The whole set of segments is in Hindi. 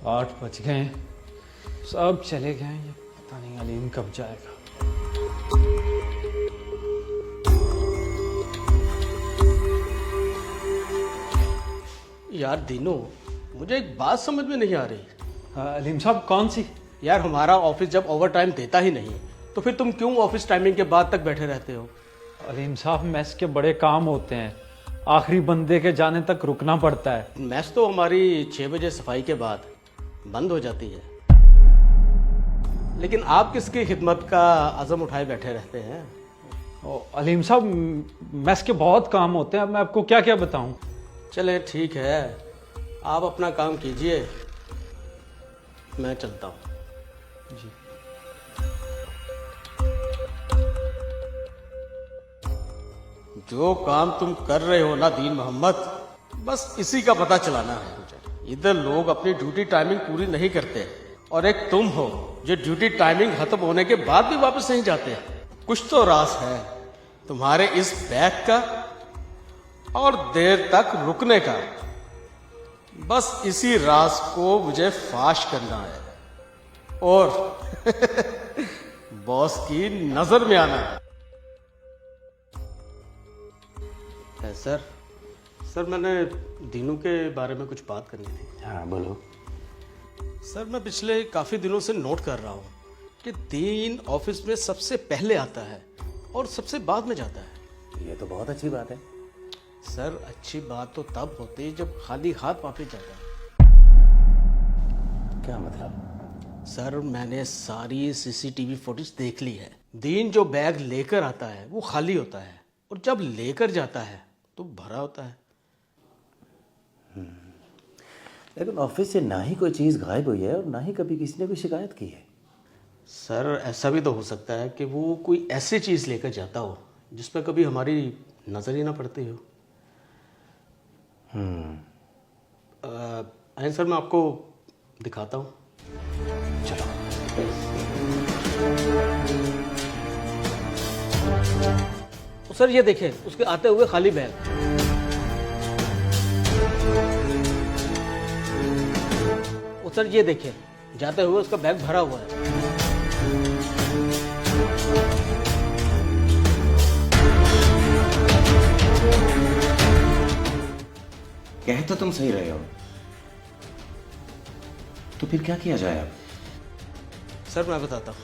8 बज गए हैं, सब चले गए हैं। ये पता नहीं अलीम कब जाएगा। यार दीनू, मुझे एक बात समझ में नहीं आ रही। अलीम साहब कौन सी? यार हमारा ऑफिस जब ओवर टाइम देता ही नहीं तो फिर तुम क्यों ऑफिस टाइमिंग के बाद तक बैठे रहते हो? अलीम साहब मेस के बड़े काम होते हैं, आखिरी बंदे के जाने तक रुकना पड़ता है। मैस तो हमारी 6 बजे सफाई के बाद बंद हो जाती है, लेकिन आप किसकी खिदमत का अज़म उठाए बैठे रहते हैं? अलीम साहब मेस के बहुत काम होते हैं, अब मैं आपको क्या क्या बताऊं। चले ठीक है, आप अपना काम कीजिए, मैं चलता हूँ। जी। जो काम तुम कर रहे हो ना दीन मोहम्मद, बस इसी का पता चलाना है मुझे। इधर लोग अपनी ड्यूटी टाइमिंग पूरी नहीं करते और एक तुम हो जो ड्यूटी टाइमिंग खत्म होने के बाद भी वापस नहीं जाते। कुछ तो राज है तुम्हारे इस बैग का और देर तक रुकने का। बस इसी राज को मुझे फाश करना है और बॉस की नजर में आना है। सर मैंने दीनू के बारे में कुछ बात करनी थी। हाँ बोलो। सर मैं पिछले काफी दिनों से नोट कर रहा हूँ कि दीन ऑफिस में सबसे पहले आता है और सबसे बाद में जाता है। ये तो बहुत अच्छी बात है। सर अच्छी बात तो तब होती है जब खाली हाथ वापस जाता है। क्या मतलब? सर मैंने सारी सीसीटीवी फुटेज देख ली है। दीन जो बैग लेकर आता है वो खाली होता है और जब लेकर जाता है तो भरा होता है। लेकिन ऑफिस से ना ही कोई चीज़ गायब हुई है और ना ही कभी किसी ने कोई शिकायत की है। सर ऐसा भी तो हो सकता है कि वो कोई ऐसी चीज़ लेकर जाता हो जिस पर कभी हमारी नज़र ही ना पड़ती हो। आइए सर मैं आपको दिखाता हूँ। चलो। सर ये देखें उसके आते हुए खाली बैग। सर ये देखें जाते हुए उसका बैग भरा हुआ है। कह तो तुम सही रहे हो, तो फिर क्या किया जाए अब? सर मैं बताता हूँ।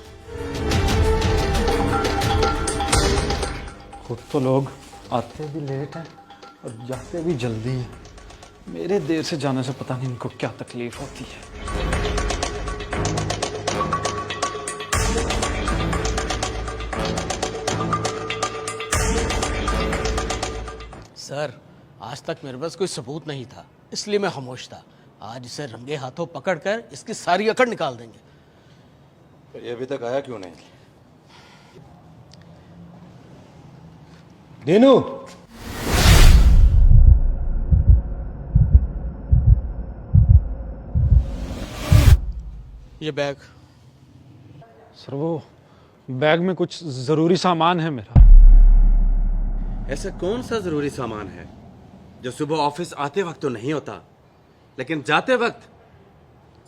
खुद तो लोग आते भी लेट हैं और जाते भी जल्दी हैं। मेरे देर से जाने से पता नहीं इनको क्या तकलीफ होती है। सर आज तक मेरे पास कोई सबूत नहीं था इसलिए मैं खामोश था। आज इसे रंगे हाथों पकड़कर इसकी सारी अकड़ निकाल देंगे। पर ये अभी तक आया क्यों नहीं? दीनू, ये बैग। सर वो बैग में कुछ जरूरी सामान है मेरा। ऐसा कौन सा जरूरी सामान है जो सुबह ऑफिस आते वक्त तो नहीं होता लेकिन जाते वक्त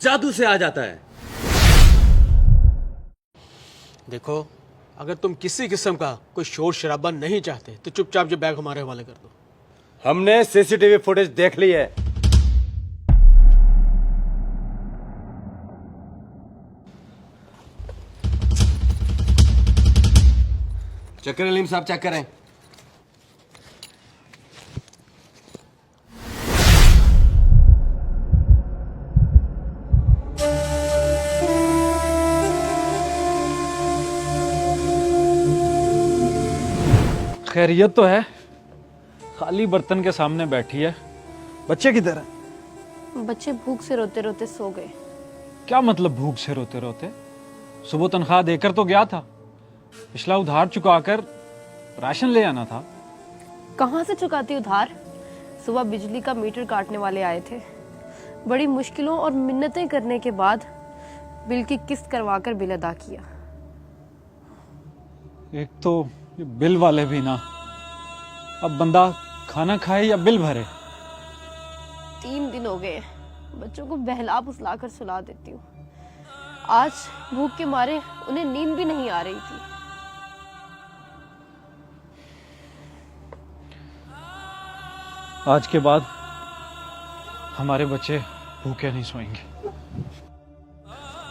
जादू से आ जाता है? देखो अगर तुम किसी किस्म का कोई शोर शराबा नहीं चाहते तो चुपचाप ये बैग हमारे हवाले कर दो। हमने सीसीटीवी फुटेज देख ली है। चेक करें अलीम साहब, चेक करें। खैरियत तो है, खाली बर्तन के सामने बैठी है। बच्चे किधर है? बच्चे भूख से रोते रोते सो गए। क्या मतलब भूख से रोते रोते? सुबह तनख्वाह देकर तो गया था, पिछला उधार चुकाकर राशन ले आना था। कहाँ से चुकाती उधार? सुबह बिजली का मीटर काटने वाले आए थे, बड़ी मुश्किलों और मिन्नतें करने के बाद बिल की किस्त करवाकर बिल अदा किया। एक तो ये बिल वाले भी ना, अब बंदा खाना खाए या बिल भरे। 3 दिन हो गए बच्चों को बहला फुसला कर सुला देती हूँ। आज भूख के मारे उन्हें नींद भी नहीं आ रही थी। आज के बाद हमारे बच्चे भूखे नहीं सोएंगे।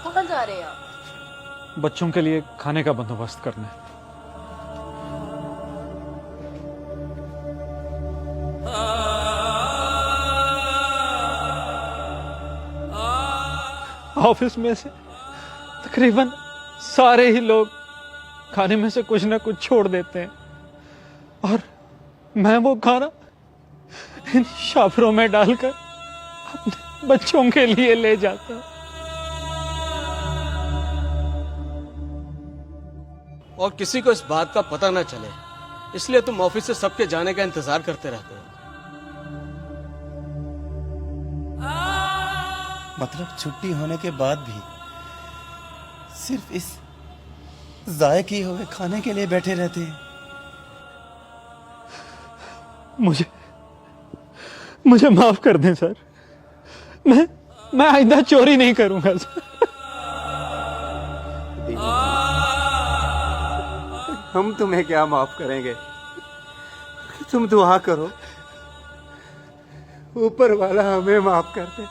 कहाँ जा रहे हैं आप? बच्चों के लिए खाने का बंदोबस्त करना है। ऑफिस में से तकरीबन सारे ही लोग खाने में से कुछ ना कुछ छोड़ देते हैं और मैं वो खाना इन शाफरों में डालकर अपने बच्चों के लिए ले जाता हूं। और किसी को इस बात का पता ना चले, इसलिए तुम ऑफिस से सबके जाने का इंतजार करते रहते हो। मतलब छुट्टी होने के बाद भी सिर्फ इस जाए किए हुए खाने के लिए बैठे रहते हैं। मुझे माफ कर दें सर। मैं आइंदा चोरी नहीं करूंगा सर। हम तुम्हें क्या माफ करेंगे? तुम दुआ करो, ऊपर वाला हमें माफ कर दे।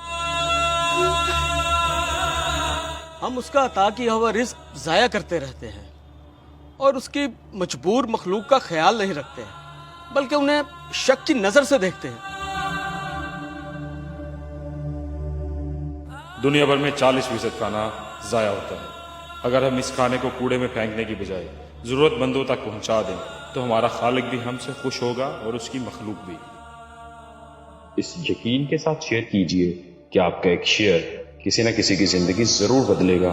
हम उसका अता किया हुआ रिस्क जाया करते रहते हैं और उसकी मजबूर मखलूक का ख्याल नहीं रखते हैं, बल्कि उन्हें शक की नजर से देखते हैं। दुनिया भर में 40% खाना ज़ाया होता है। अगर हम इस खाने को कूड़े में फेंकने की बजाय ज़रूरतमंदों तक पहुंचा दें तो हमारा खालिक भी हमसे खुश होगा और उसकी मखलूक भी। इस यकीन के साथ शेयर कीजिए कि आपका एक शेयर किसी न किसी की जिंदगी जरूर बदलेगा।